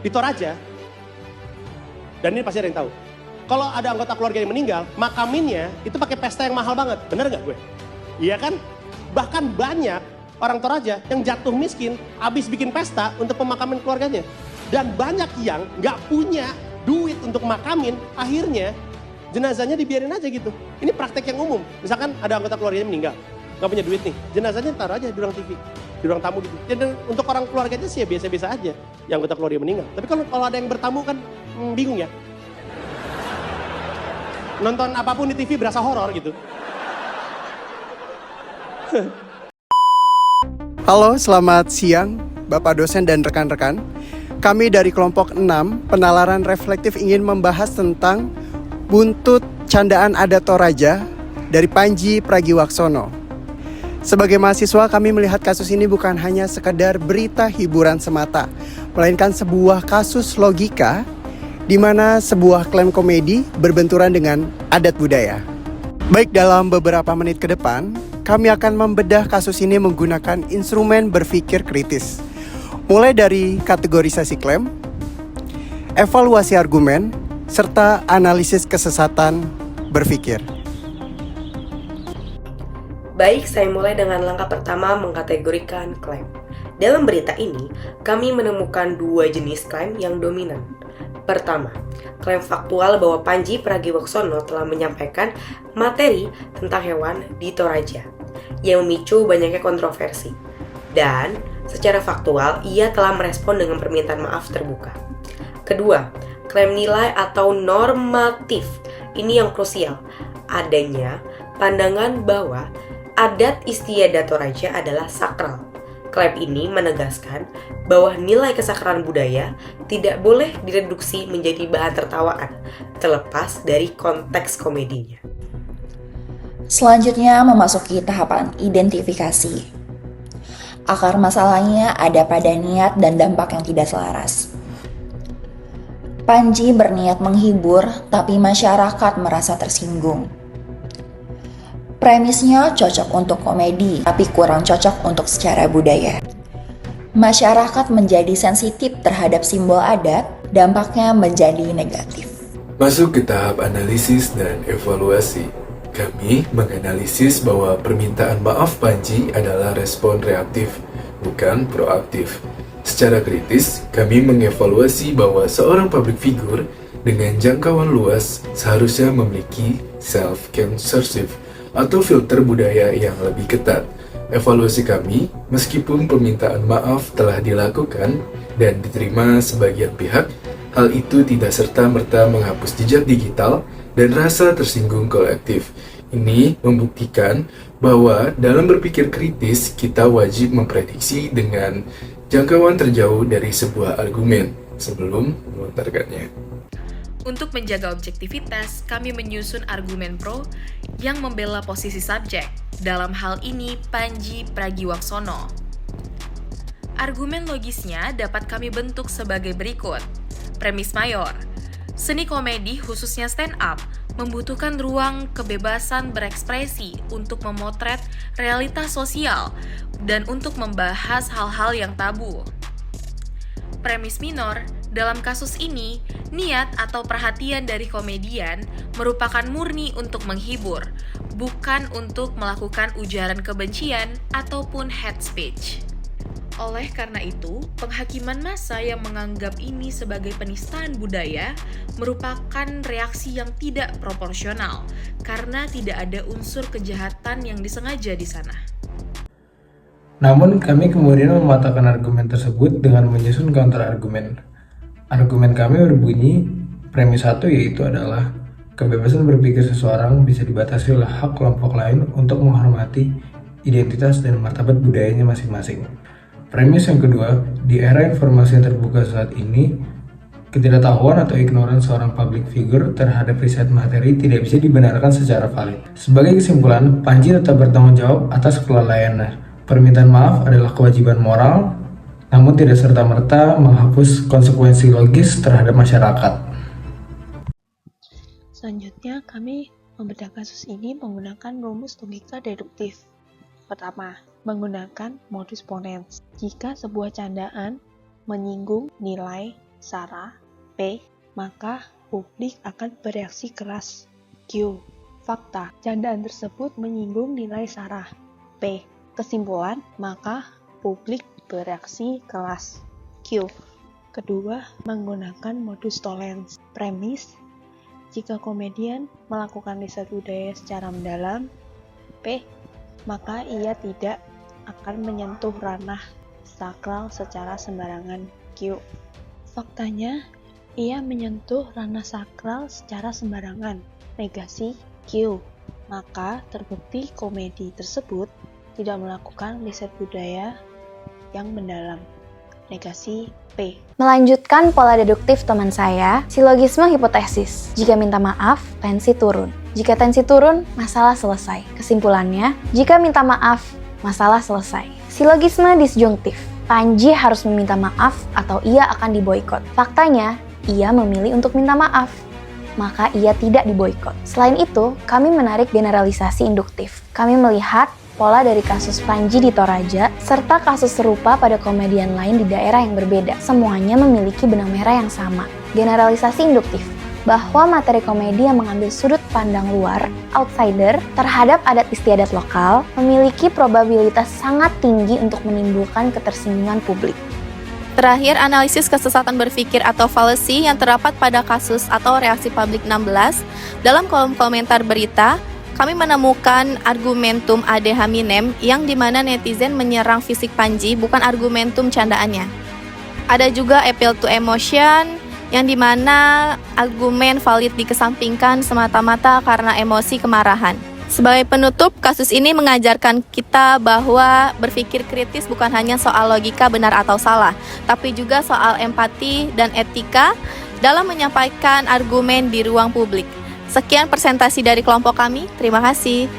di Toraja, dan ini pasti ada yang tahu, kalau ada anggota keluarga yang meninggal, makaminnya itu pakai pesta yang mahal banget. Bener gak gue? Iya kan? Bahkan banyak orang Toraja yang jatuh miskin habis bikin pesta untuk pemakaman keluarganya. Dan banyak yang gak punya duit untuk makamin, akhirnya jenazahnya dibiarin aja gitu. Ini praktek yang umum. Misalkan ada anggota keluarganya meninggal, gak punya duit nih, jenazahnya taruh aja di ruang TV, di ruang tamu gitu. Dan untuk orang keluarganya sih ya biasa-biasa aja, yang anggota keluarga meninggal. Tapi kalau ada yang bertamu kan bingung ya. Nonton apapun di TV berasa horor gitu. Halo, selamat siang Bapak dosen dan rekan-rekan. Kami dari kelompok 6 penalaran reflektif ingin membahas tentang buntut candaan adat Toraja dari Panji Pragiwaksono. Sebagai mahasiswa kami melihat kasus ini bukan hanya sekedar berita hiburan semata, melainkan sebuah kasus logika di mana sebuah klaim komedi berbenturan dengan adat budaya. Baik, dalam beberapa menit ke depan, kami akan membedah kasus ini menggunakan instrumen berpikir kritis. Mulai dari kategorisasi klaim, evaluasi argumen, serta analisis kesesatan berpikir. Baik, saya mulai dengan langkah pertama mengkategorikan klaim. Dalam berita ini, kami menemukan dua jenis klaim yang dominan. Pertama, klaim faktual bahwa Panji Pragiwaksono telah menyampaikan materi tentang hewan di Toraja yang memicu banyaknya kontroversi. Dan secara faktual, ia telah merespon dengan permintaan maaf terbuka. Kedua, klaim nilai atau normatif. Ini yang krusial. Adanya pandangan bahwa adat istiadat Toraja adalah sakral. Klaim ini menegaskan bahwa nilai kesakralan budaya tidak boleh direduksi menjadi bahan tertawaan, terlepas dari konteks komedinya. Selanjutnya memasuki tahapan identifikasi. Akar masalahnya ada pada niat dan dampak yang tidak selaras. Panji berniat menghibur, tapi masyarakat merasa tersinggung. Premisnya cocok untuk komedi, tapi kurang cocok untuk secara budaya. Masyarakat menjadi sensitif terhadap simbol adat, dampaknya menjadi negatif. Masuk ke tahap analisis dan evaluasi. Kami menganalisis bahwa permintaan maaf Panji adalah respon reaktif, bukan proaktif. Secara kritis, kami mengevaluasi bahwa seorang public figure dengan jangkauan luas seharusnya memiliki self-censorship atau filter budaya yang lebih ketat. Evaluasi kami, meskipun permintaan maaf telah dilakukan dan diterima sebagian pihak, hal itu tidak serta-merta menghapus jejak digital dan rasa tersinggung kolektif. Ini membuktikan bahwa dalam berpikir kritis, kita wajib memprediksi dengan jangkauan terjauh dari sebuah argumen sebelum melontarkannya. Untuk menjaga objektivitas, kami menyusun argumen pro yang membela posisi subjek, dalam hal ini Panji Pragiwaksono. Argumen logisnya dapat kami bentuk sebagai berikut. Premis mayor, seni komedi khususnya stand up membutuhkan ruang kebebasan berekspresi untuk memotret realitas sosial dan untuk membahas hal-hal yang tabu. Premis minor, dalam kasus ini, niat atau perhatian dari komedian merupakan murni untuk menghibur, bukan untuk melakukan ujaran kebencian ataupun hate speech. Oleh karena itu, penghakiman massa yang menganggap ini sebagai penistaan budaya merupakan reaksi yang tidak proporsional karena tidak ada unsur kejahatan yang disengaja di sana. Namun kami kemudian mematahkan argumen tersebut dengan menyusun counter-argumen. Argumen kami berbunyi, premis 1 yaitu adalah kebebasan berpikir seseorang bisa dibatasi oleh hak kelompok lain untuk menghormati identitas dan martabat budayanya masing-masing. Premis yang kedua, di era informasi yang terbuka saat ini, ketidaktahuan atau ignorance seorang public figure terhadap riset materi tidak bisa dibenarkan secara valid. Sebagai kesimpulan, Panji tetap bertanggung jawab atas kelalaiannya. Permintaan maaf adalah kewajiban moral, namun tidak serta-merta menghapus konsekuensi logis terhadap masyarakat. Selanjutnya, kami membedah kasus ini menggunakan rumus logika deduktif. Pertama, menggunakan modus ponens. Jika sebuah candaan menyinggung nilai Sarah. P. Maka publik akan bereaksi keras. Q. Fakta, candaan tersebut menyinggung nilai Sarah. P. Kesimpulan, maka publik bereaksi keras. Q. Kedua, menggunakan modus toleransi. Premis, jika komedian melakukan riset budaya secara mendalam. P. Maka ia tidak akan menyentuh ranah sakral secara sembarangan. Q. Faktanya, ia menyentuh ranah sakral secara sembarangan. Negasi. Q. Maka terbukti komedi tersebut tidak melakukan riset budaya yang mendalam. Negasi. P. Melanjutkan pola deduktif teman saya, silogisme hipotesis. Jika minta maaf, tensi turun. Jika tensi turun, masalah selesai. Kesimpulannya, jika minta maaf, masalah selesai. Silogisme disjungtif. Panji harus meminta maaf atau ia akan diboikot. Faktanya, ia memilih untuk minta maaf, maka ia tidak diboikot. Selain itu, kami menarik generalisasi induktif. Kami melihat pola dari kasus Panji di Toraja, serta kasus serupa pada komedian lain di daerah yang berbeda. Semuanya memiliki benang merah yang sama. Generalisasi induktif, bahwa materi komedi yang mengambil sudut pandang luar, outsider, terhadap adat istiadat lokal, memiliki probabilitas sangat tinggi untuk menimbulkan ketersinggungan publik. Terakhir, analisis kesesatan berpikir atau fallacy yang terdapat pada kasus atau reaksi publik 16. Dalam kolom komentar berita, kami menemukan argumentum ad hominem yang dimana netizen menyerang fisik Panji bukan argumentum candaannya. Ada juga appeal to emotion yang dimana argumen valid dikesampingkan semata-mata karena emosi kemarahan. Sebagai penutup, kasus ini mengajarkan kita bahwa berpikir kritis bukan hanya soal logika benar atau salah, tapi juga soal empati dan etika dalam menyampaikan argumen di ruang publik. Sekian presentasi dari kelompok kami, terima kasih.